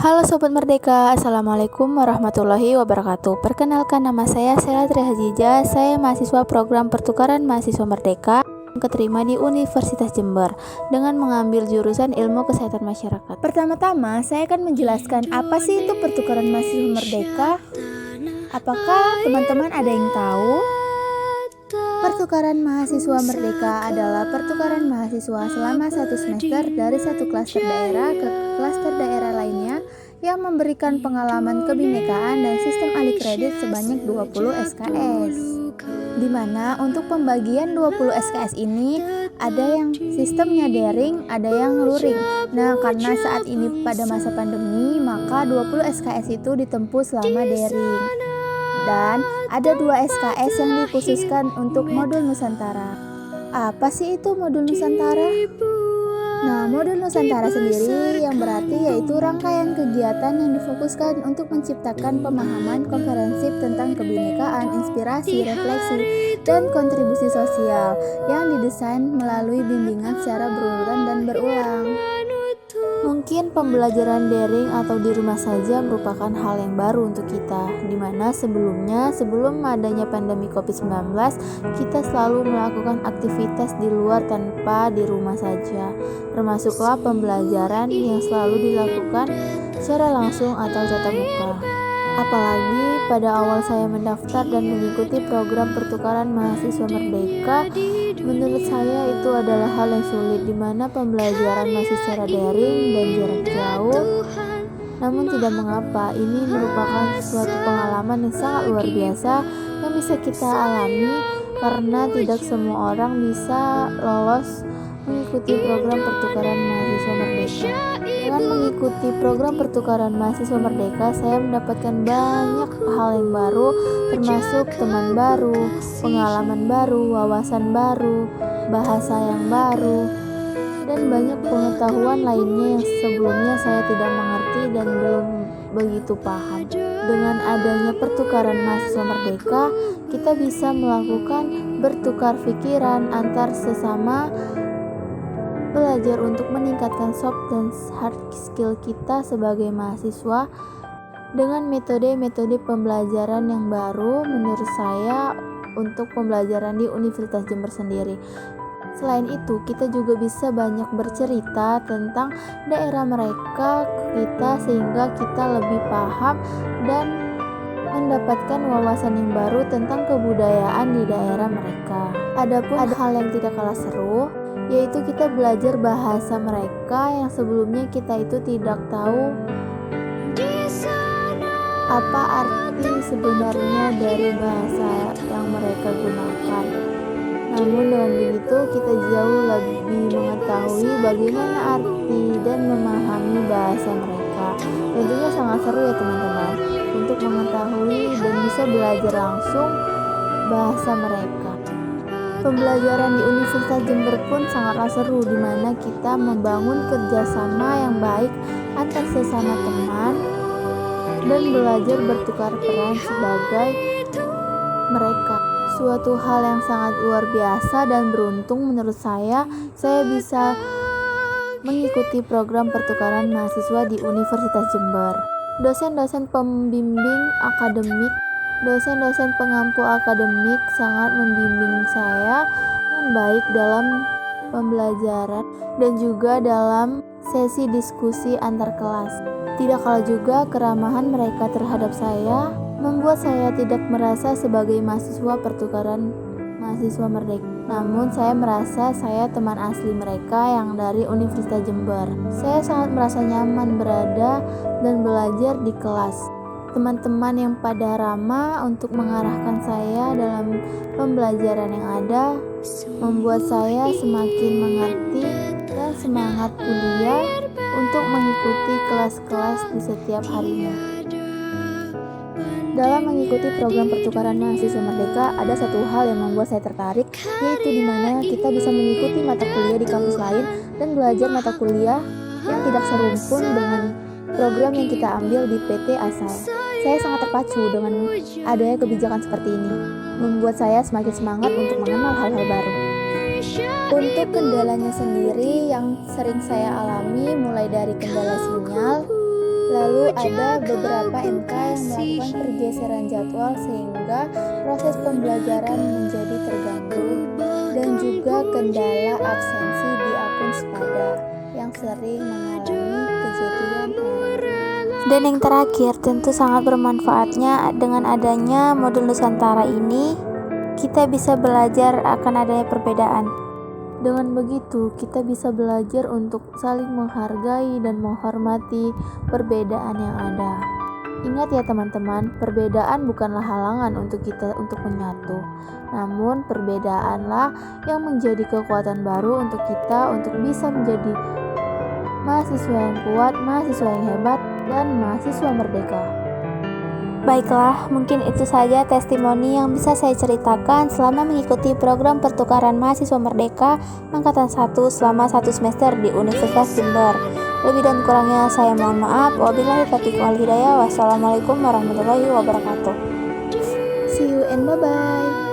Halo Sobat Merdeka, Assalamualaikum warahmatullahi wabarakatuh. Perkenalkan, nama saya Sela Trihazija. Saya mahasiswa program pertukaran mahasiswa Merdeka yang keterima di Universitas Jember dengan mengambil jurusan Ilmu Kesehatan Masyarakat. Pertama-tama, saya akan menjelaskan apa sih itu pertukaran mahasiswa Merdeka. Apakah teman-teman ada yang tahu? Pertukaran mahasiswa Merdeka adalah pertukaran mahasiswa selama satu semester dari satu klaster daerah ke klaster daerah lainnya yang memberikan pengalaman kebinekaan dan sistem alih kredit sebanyak 20 SKS. Di mana untuk pembagian 20 SKS ini ada yang sistemnya daring, ada yang luring. Nah, karena saat ini pada masa pandemi, maka 20 SKS itu ditempuh selama daring. Dan ada 2 SKS yang dikhususkan untuk modul Nusantara. Apa sih itu modul Nusantara? Nah, modul Nusantara sendiri yang berarti yaitu rangkaian kegiatan yang difokuskan untuk menciptakan pemahaman komprehensif tentang kebinekaan, inspirasi, refleksi, dan kontribusi sosial yang didesain melalui bimbingan secara berurutan dan berulang. Mungkin pembelajaran daring atau di rumah saja merupakan hal yang baru untuk kita, dimana sebelum adanya pandemi COVID-19, kita selalu melakukan aktivitas di luar tanpa di rumah saja, termasuklah pembelajaran yang selalu dilakukan secara langsung atau tatap muka. Apalagi pada awal saya mendaftar dan mengikuti program pertukaran mahasiswa Merdeka, menurut saya itu adalah hal yang sulit, di mana pembelajaran masih secara daring dan jarak jauh. Namun tidak mengapa, ini merupakan suatu pengalaman yang sangat luar biasa yang bisa kita alami, karena tidak semua orang bisa lolos mengikuti program pertukaran mahasiswa Merdeka. Dengan mengikuti program pertukaran mahasiswa Merdeka, saya mendapatkan banyak hal yang baru, termasuk teman baru, pengalaman baru, wawasan baru, bahasa yang baru, dan banyak pengetahuan lainnya yang sebelumnya saya tidak mengerti dan belum begitu paham. Dengan adanya pertukaran mahasiswa Merdeka, kita bisa melakukan bertukar pikiran antar sesama, belajar untuk meningkatkan soft dan hard skill kita sebagai mahasiswa dengan metode-metode pembelajaran yang baru menurut saya untuk pembelajaran di Universitas Jember sendiri. Selain itu, kita juga bisa banyak bercerita tentang daerah mereka ke kita sehingga kita lebih paham dan mendapatkan wawasan yang baru tentang kebudayaan di daerah mereka. Adapun hal yang tidak kalah seru, yaitu kita belajar bahasa mereka yang sebelumnya kita itu tidak tahu apa arti sebenarnya dari bahasa yang mereka gunakan. Namun dengan begitu kita jauh lebih mengetahui bagaimana arti dan memahami bahasa mereka. Tentunya sangat seru ya teman-teman, untuk mengetahui dan bisa belajar langsung bahasa mereka. Pembelajaran di Universitas Jember pun sangatlah seru, di mana kita membangun kerjasama yang baik antar sesama teman dan belajar bertukar peran sebagai mereka. Suatu hal yang sangat luar biasa dan beruntung menurut saya bisa mengikuti program pertukaran mahasiswa di Universitas Jember. Dosen-dosen pembimbing akademik, dosen-dosen pengampu akademik sangat membimbing saya dengan baik dalam pembelajaran dan juga dalam sesi diskusi antar kelas. Tidak kalah juga keramahan mereka terhadap saya membuat saya tidak merasa sebagai mahasiswa pertukaran mahasiswa Merdeka. Namun saya merasa saya teman asli mereka yang dari Universitas Jember. Saya sangat merasa nyaman berada dan belajar di kelas. Teman-teman yang pada ramah untuk mengarahkan saya dalam pembelajaran yang ada membuat saya semakin mengerti dan semangat kuliah untuk mengikuti kelas-kelas di setiap harinya. Dalam mengikuti program pertukaran mahasiswa Merdeka, ada satu hal yang membuat saya tertarik, yaitu di mana kita bisa mengikuti mata kuliah di kampus lain dan belajar mata kuliah yang tidak serumpun dengan program yang kita ambil di PT asal. Saya sangat terpacu dengan adanya kebijakan seperti ini, membuat saya semakin semangat untuk mengenal hal-hal baru. Untuk kendalanya sendiri yang sering saya alami mulai dari kendala sinyal, Lalu ada beberapa MK yang melakukan pergeseran jadwal sehingga proses pembelajaran menjadi terganggu, dan juga kendala absensi di akun Spada yang sering mengalami kejadian error. Dan yang terakhir, tentu sangat bermanfaatnya dengan adanya modul Nusantara ini, kita bisa belajar akan adanya perbedaan. Dengan begitu, kita bisa belajar untuk saling menghargai dan menghormati perbedaan yang ada. Ingat ya teman-teman, perbedaan bukanlah halangan untuk kita untuk menyatu. Namun perbedaanlah yang menjadi kekuatan baru untuk kita untuk bisa menjadi mahasiswa yang kuat, mahasiswa yang hebat, dan mahasiswa merdeka. Baiklah, mungkin itu saja testimoni yang bisa saya ceritakan selama mengikuti program pertukaran mahasiswa merdeka angkatan 1 selama 1 semester di Universitas Jember. Lebih dan kurangnya saya mohon maaf. Wabillahi taufiq wal hidayah. Wassalamualaikum warahmatullahi wabarakatuh. See you and bye-bye.